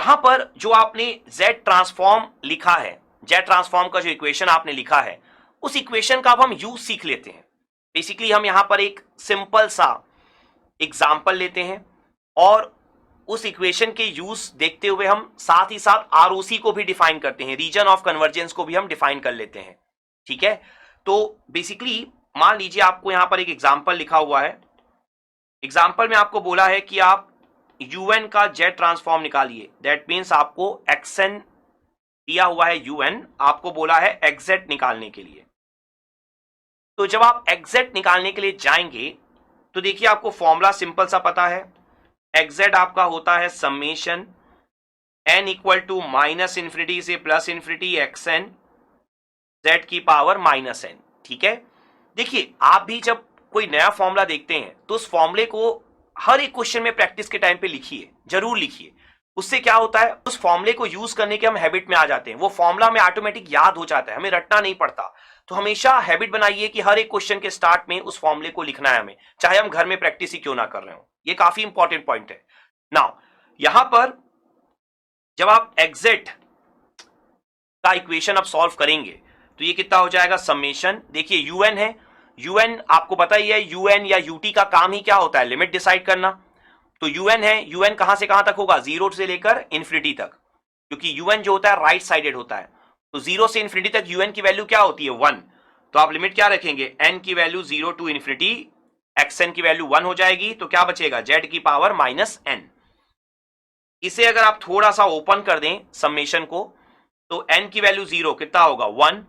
यहां पर जो आपने Z ट्रांसफॉर्म लिखा है, Z ट्रांसफॉर्म का जो इक्वेशन आपने लिखा है, उस इक्वेशन का अब हम यूज सीख लेते हैं। बेसिकली हम यहां पर एक सिंपल सा एग्जाम्पल लेते हैं और उस इक्वेशन के यूज देखते हुए हम साथ ही साथ आरओसी को भी डिफाइन करते हैं, रीजन ऑफ कन्वर्जेंस को भी हम डिफाइन कर लेते हैं। ठीक है, तो बेसिकली मान लीजिए आपको यहां पर एक एग्जाम्पल लिखा हुआ है। एग्जाम्पल में आपको बोला है कि आप un का जेड ट्रांसफॉर्म निकालिए। दैट मीन्स आपको xn दिया हुआ है, un आपको बोला है xz निकालने के लिए। तो जब आप xz निकालने के लिए जाएंगे तो देखिए आपको फॉर्मूला सिंपल सा पता है। xz आपका होता है summation n equal to minus infinity से प्लस इंफिनिटी xn z की पावर माइनस n। ठीक है, देखिए आप भी जब कोई नया फॉर्मूला देखते हैं तो उस फॉर्मूले को हर एक क्वेश्चन में प्रैक्टिस के टाइम पे लिखिए, जरूर लिखिए। उससे क्या होता है, उस फॉर्मूले को यूज करने के हम हैबिट में आ जाते हैं, वो फॉर्मूला में ऑटोमेटिक याद हो जाता है, हमें रटना नहीं पड़ता। तो हमेशा हैबिट बनाइए कि हर एक क्वेश्चन के स्टार्ट में उस फॉर्मूले को लिखना है हमें, चाहे हम घर में प्रैक्टिस ही क्यों ना कर रहे हो। ये काफी इंपॉर्टेंट पॉइंट है। नाउ यहां पर जब आप एग्जैक्ट का इक्वेशन अब सॉल्व करेंगे तो ये कितना हो जाएगा, समेशन, देखिए यूएन है, यूएन आपको पता ही है, यूएन या यूटी का काम ही क्या होता है, लिमिट डिसाइड करना। तो यूएन है, यूएन कहां से कहां तक होगा, जीरो से लेकर इन्फिनिटी तक, क्योंकि यूएन जो होता है राइट साइडेड होता है। तो जीरो से इन्फिनिटी तक यूएन की वैल्यू क्या होती है, 1। तो आप लिमिट क्या रखेंगे, एन की वैल्यू 0 टू इन्फिनिटी, एक्सएन की वैल्यू 1 हो जाएगी, तो क्या बचेगा, जेड की पावर माइनस एन। इसे अगर आप थोड़ा सा ओपन कर दें समेशन को, तो n की वैल्यू 0 कितना होगा, 1,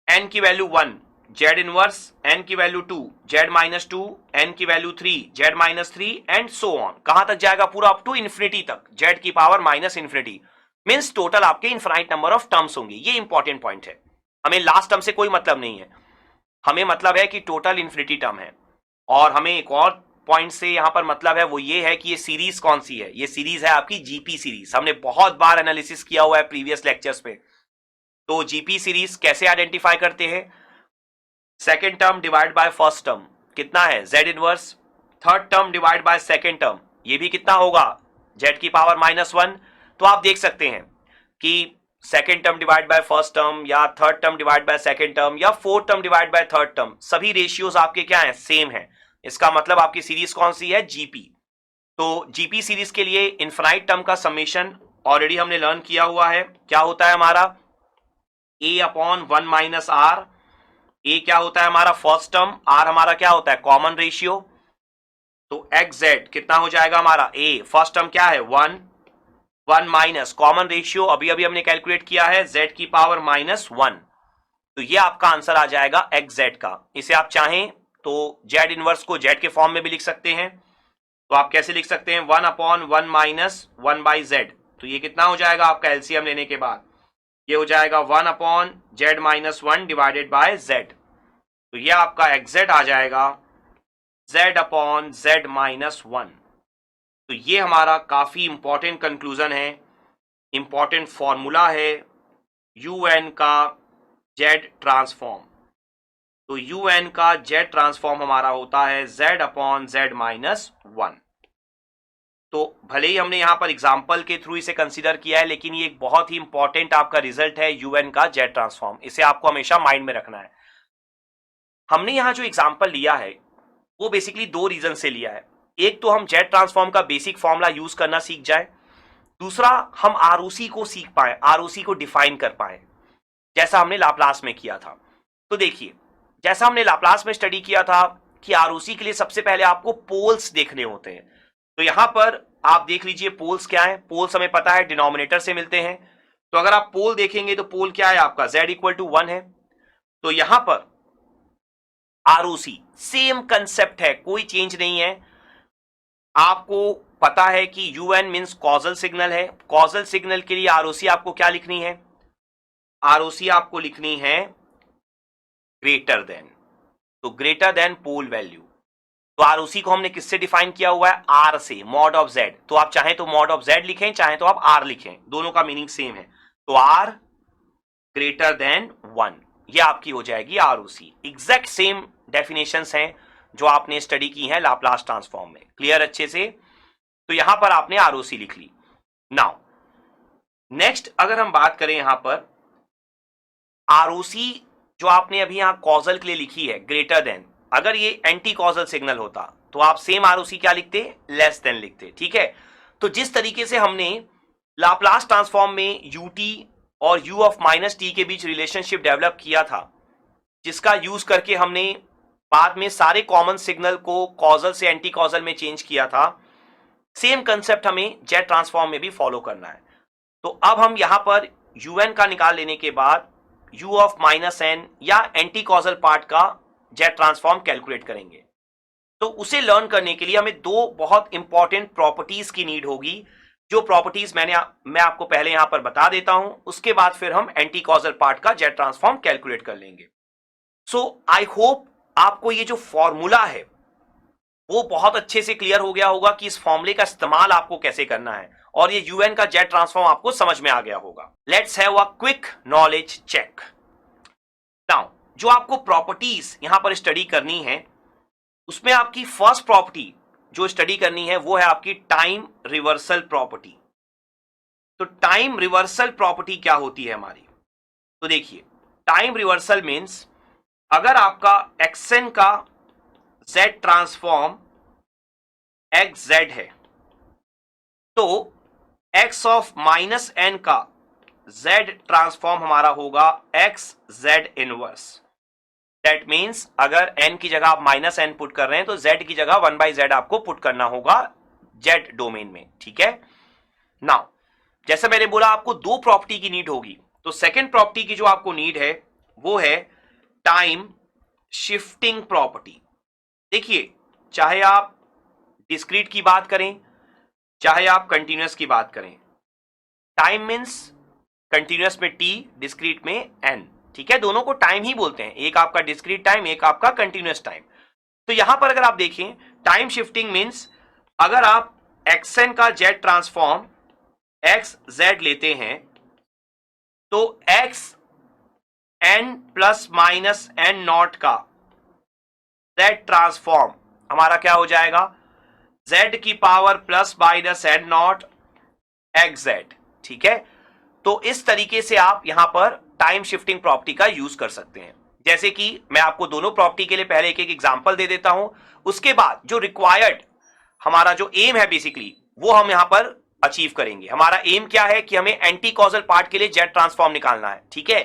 n की वैल्यू 1 जेड इनवर्स, n की वैल्यू 2 जेड माइनस 2, n की value 3 Z minus 3 and so on. कहां तक जाएगा, पूरा अप टू इन्फिनिटी तक, जेड की power minus infinity. Means total आपके इनफाइनाइट नंबर ऑफ टर्म्स होंगे। ये इंपॉर्टेंट पॉइंट है, हमें लास्ट टर्म से कोई मतलब नहीं है, हमें मतलब है कि टोटल इन्फिनिटी टर्म है। और हमें एक और पॉइंट से यहां पर मतलब है, वो ये है कि ये सीरीज कौन सी है, ये सीरीज है आपकी जीपी सीरीज। हमने बहुत बार एनालिसिस किया हुआ है प्रीवियस लेक्चर्स पे। तो जीपी सीरीज कैसे आइडेंटिफाई करते हैं, second term divide by first term कितना है, Z inverse, third term divide by second term, ये भी कितना होगा, जेड की पावर माइनस 1। तो आप देख सकते हैं कि second term divide by first term या third term divide by second term या fourth term divide by third term, सभी रेशियोज आपके क्या है, सेम है। इसका मतलब आपकी सीरीज कौन सी है, जीपी। तो जीपी सीरीज के लिए इनफाइनाइट टर्म का समेशन ऑलरेडी हमने लर्न किया हुआ है, क्या होता है हमारा, a अपॉन 1 माइनस आर। ए क्या होता है हमारा फर्स्ट टर्म, आर हमारा क्या होता है कॉमन रेशियो। तो एक्स जेड कितना हो जाएगा हमारा, ए फर्स्ट टर्म क्या है 1, 1 माइनस कॉमन रेशियो अभी अभी हमने कैलकुलेट किया है, जेड की पावर माइनस 1। तो ये आपका आंसर आ जाएगा एक्स जेड का। इसे आप चाहें तो जेड इनवर्स को जेड के फॉर्म में भी लिख सकते हैं। तो आप कैसे लिख सकते हैं, 1 अपॉन 1 माइनस 1 बाई जेड। तो ये कितना हो जाएगा आपका एलसीएम लेने के बाद, ये हो जाएगा 1 upon Z minus 1 divided by Z. तो ये आपका एक्जेड आ जाएगा z अपॉन जेड माइनस 1। तो ये हमारा काफी इंपॉर्टेंट कंक्लूजन है, इंपॉर्टेंट फॉर्मूला है un का जेड ट्रांसफॉर्म। तो un का जेड ट्रांसफॉर्म हमारा होता है z अपॉन जेड माइनस 1। तो भले ही हमने यहां पर एग्जाम्पल के थ्रू इसे कंसीडर किया है, लेकिन ये एक बहुत ही इंपॉर्टेंट आपका रिजल्ट है un का जेड ट्रांसफॉर्म, इसे आपको हमेशा माइंड में रखना है। हमने यहां जो एग्जाम्पल लिया है वो बेसिकली दो रीजन से लिया है। एक तो हम जेड ट्रांसफॉर्म का बेसिक फॉर्मूला यूज करना सीख जाए, दूसरा हम आरओसी को सीख पाए, आरओसी को डिफाइन कर पाए, जैसा हमने लाप्लास में किया था। तो देखिए जैसा हमने लाप्लास में स्टडी किया था कि आरओसी के लिए सबसे पहले आपको पोल्स देखने होते हैं। तो यहां पर आप देख लीजिए पोल्स क्या है, पोल्स हमें पता है डिनोमिनेटर से मिलते हैं। तो अगर आप पोल देखेंगे तो पोल क्या है आपका, z इक्वल टू 1 है। तो यहां पर आरओसी सेम कंसेप्ट है, कोई चेंज नहीं है। आपको पता है कि यूएन मींस कॉजल सिग्नल है, कॉजल सिग्नल के लिए आरओसी आपको क्या लिखनी है, आरओसी आपको लिखनी है ग्रेटर देन। तो ग्रेटर देन पोल वैल्यू। तो आरओसी को हमने किससे डिफाइन किया हुआ है, आर से, मॉड ऑफ जेड। तो आप चाहें तो मॉड ऑफ जेड लिखें, चाहें तो आप आर लिखें, दोनों का मीनिंग सेम है। तो आर ग्रेटर देन 1, ये आपकी हो जाएगी आरओसी। एग्जैक्ट सेम डेफिनेशंस हैं जो आपने स्टडी की हैं लाप्लास ट्रांसफॉर्म में, क्लियर अच्छे से। तो यहां पर आपने आरओसी लिख ली। नाउ नेक्स्ट अगर हम बात करें यहां पर आरओसी जो आपने अभी यहां कॉजल के लिए लिखी है ग्रेटर देन, अगर ये एंटी कॉजल सिग्नल होता तो आप सेम आरओसी क्या लिखते, लेस देन लिखते। ठीक है, तो जिस तरीके से हमने लाप्लास ट्रांसफॉर्म में यूटी और यू ऑफ माइनस टी के बीच रिलेशनशिप डेवलप किया था, जिसका यूज करके हमने बाद में सारे कॉमन सिग्नल को कॉजल से एंटी कॉजल में चेंज किया था, सेम कंसेप्ट हमें जेट ट्रांसफॉर्म में भी फॉलो करना है। तो अब हम यहां पर यूएन का निकाल लेने के बाद यू ऑफ माइनस एन या एंटी कॉजल पार्ट का जेट ट्रांसफॉर्म कैलकुलेट करेंगे। तो उसे लर्न करने के लिए हमें दो बहुत इंपॉर्टेंट प्रॉपर्टीज की नीड होगी, जो प्रॉपर्टीज मैं आपको पहले यहां पर बता देता हूं, उसके बाद फिर हम एंटी कॉजल पार्ट का जेट ट्रांसफॉर्म कैलकुलेट कर लेंगे। सो आई होप आपको ये जो फॉर्मूला है वो बहुत अच्छे से क्लियर हो गया होगा कि इस फॉर्मूले का इस्तेमाल आपको कैसे करना है, और ये यूएन का जेट ट्रांसफॉर्म आपको समझ में आ गया होगा। Let's have a quick knowledge check. Now जो आपको प्रॉपर्टीज यहां पर स्टडी करनी है, उसमें आपकी फर्स्ट प्रॉपर्टी जो स्टडी करनी है वो है आपकी टाइम रिवर्सल प्रॉपर्टी। तो टाइम रिवर्सल प्रॉपर्टी क्या होती है हमारी, तो देखिए टाइम रिवर्सल मींस अगर आपका एक्सएन का जेड ट्रांसफॉर्म एक्स जेड है, तो एक्स ऑफ माइनस एन का जेड ट्रांसफॉर्म हमारा होगा x Z inverse. That means अगर n की जगह आप माइनस एन पुट कर रहे हैं तो z की जगह 1/z आपको पुट करना होगा z डोमेन में। ठीक है, नाउ जैसे मैंने बोला आपको दो प्रॉपर्टी की नीड होगी, तो सेकेंड प्रॉपर्टी की जो आपको नीड है वो है टाइम शिफ्टिंग प्रॉपर्टी। देखिए चाहे आप डिस्क्रीट की बात करें चाहे आप कंटिन्यूअस की बात करें, टाइम मीन्स कंटिन्यूअस में t, डिस्क्रीट में n। ठीक है, दोनों को टाइम ही बोलते हैं, एक आपका डिस्क्रीट टाइम एक आपका कंटिन्यूअस टाइम। तो यहां पर अगर आप देखें टाइम शिफ्टिंग मींस अगर आप एक्सएन का जेड ट्रांसफॉर्म एक्स जेड लेते हैं तो X N plus minus N nought का जेड ट्रांसफॉर्म हमारा क्या हो जाएगा, जेड की power plus minus N nought X Z. ठीक है, तो इस तरीके से आप यहां पर टाइम शिफ्टिंग प्रॉपर्टी का यूज कर सकते हैं। जैसे कि मैं आपको दोनों प्रॉपर्टी के लिए पहले एक एक एग्जांपल दे देता हूं, उसके बाद जो रिक्वायर्ड हमारा जो एम है बेसिकली वो हम यहां पर अचीव करेंगे। हमारा एम क्या है कि हमें एंटी कॉजल पार्ट के लिए जेड ट्रांसफॉर्म निकालना है। ठीक है,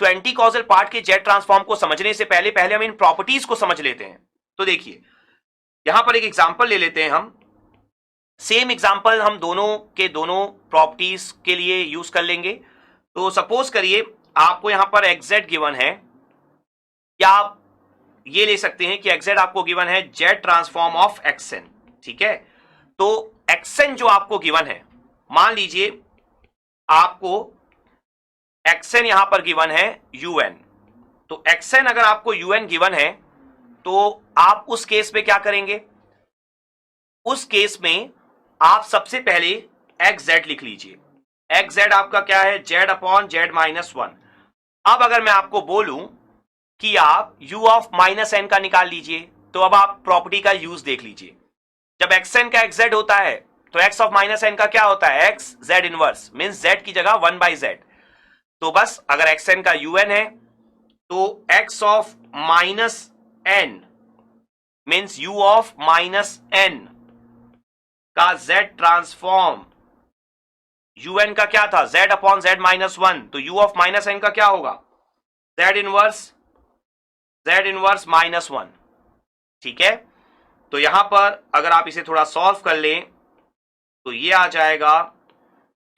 तो एंटी कॉजल पार्ट के जेड ट्रांसफॉर्म को समझने से पहले हम इन प्रॉपर्टीज को समझ लेते हैं। तो देखिए यहां पर एक एग्जांपल ले लेते हैं हम, सेम एग्जांपल हम दोनों के दोनों प्रॉपर्टीज के लिए यूज कर लेंगे। तो सपोज करिए आपको यहां पर एक्जेड गिवन है, या आप ये ले सकते हैं कि एक्जेड आपको गिवन है जेड ट्रांसफॉर्म ऑफ एक्सएन। ठीक है, तो एक्सएन जो आपको गिवन है, मान लीजिए आपको एक्सएन यहां पर गिवन है यूएन, तो एक्सएन अगर आपको यूएन गिवन है तो आप उस केस में क्या करेंगे, उस केस में आप सबसे पहले एक्स जेड लिख लीजिए। एक्स जेड आपका क्या है, Z upon Z minus one. अब अगर मैं आपको बोलूं कि आप u ऑफ माइनस एन का निकाल लीजिए, तो अब आप प्रॉपर्टी का यूज देख लीजिए। जब एक्स एन का एक्स जेड होता है तो एक्स ऑफ माइनस एन का क्या होता है, x Z inverse, means Z की जगह 1/z। तो बस अगर एक्स एन का un है तो X of minus N means u of minus N का z ट्रांसफॉर्म, un का क्या था, z upon z minus one, तो u ऑफ माइनस एन का क्या होगा, z इनवर्स माइनस वन। ठीक है, तो यहां पर अगर आप इसे थोड़ा सॉल्व कर लें तो ये आ जाएगा,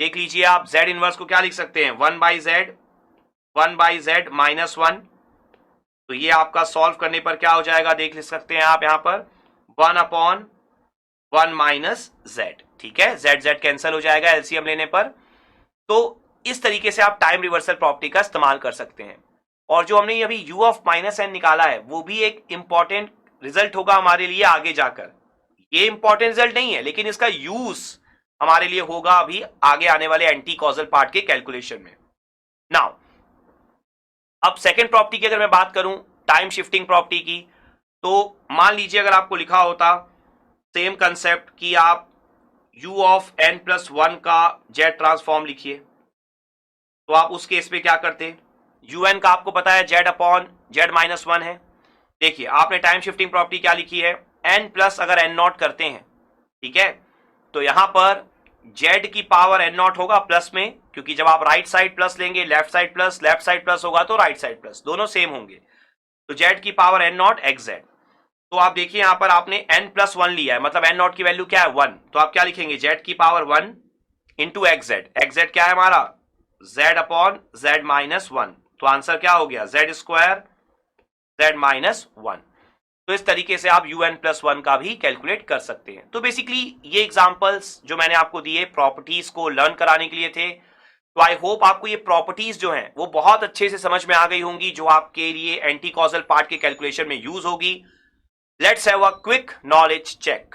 देख लीजिए आप z इनवर्स को क्या लिख सकते हैं, 1/z माइनस वन। तो ये आपका सॉल्व करने पर क्या हो जाएगा, देख सकते हैं आप यहां पर 1/1 माइनस जेड। ठीक है, z कैंसिल हो जाएगा एलसीएम लेने पर। तो इस तरीके से आप टाइम रिवर्सल प्रॉपर्टी का इस्तेमाल कर सकते हैं। और जो हमने अभी u ऑफ माइनस एन निकाला है वो भी एक इंपॉर्टेंट रिजल्ट होगा हमारे लिए आगे जाकर। ये इंपॉर्टेंट रिजल्ट नहीं है लेकिन इसका यूज हमारे लिए होगा अभी आगे आने वाले एंटी कॉजल पार्ट के कैलकुलेशन में। नाउ अब सेकेंड प्रॉपर्टी की अगर मैं बात करूं टाइम शिफ्टिंग प्रॉपर्टी की, तो मान लीजिए अगर आपको लिखा होता सेम कंसेप्ट कि आप u ऑफ n प्लस 1 का z ट्रांसफॉर्म लिखिए, तो आप उस केस में क्या करते, un का आपको पता है z अपॉन z माइनस 1 है। देखिए आपने टाइम शिफ्टिंग प्रॉपर्टी क्या लिखी है, n प्लस अगर n नॉट करते हैं, ठीक है, तो यहां पर z की पावर n नॉट होगा प्लस में, क्योंकि जब आप राइट साइड प्लस लेंगे लेफ्ट साइड प्लस होगा तो राइट साइड प्लस, दोनों सेम होंगे, तो z की पावर n नॉट xz। तो आप देखिए यहां पर आपने n प्लस 1 लिया है, मतलब n नॉट की वैल्यू क्या है 1, तो आप क्या लिखेंगे z की पावर 1 इंटू xz क्या है हमारा z अपॉन z माइनस 1, तो आंसर क्या हो गया z स्क्वायर z माइनस 1। तो इस तरीके से आप un प्लस 1 का भी कैलकुलेट कर सकते हैं। तो बेसिकली ये एग्जांपल्स जो मैंने आपको दिए प्रॉपर्टीज को लर्न कराने के लिए थे, तो आई होप आपको ये प्रॉपर्टीज जो हैं वो बहुत अच्छे से समझ में आ गई होंगी, जो आपके लिए एंटी कॉजल पार्ट के कैलकुलेशन में यूज होगी। Let's have a quick knowledge check.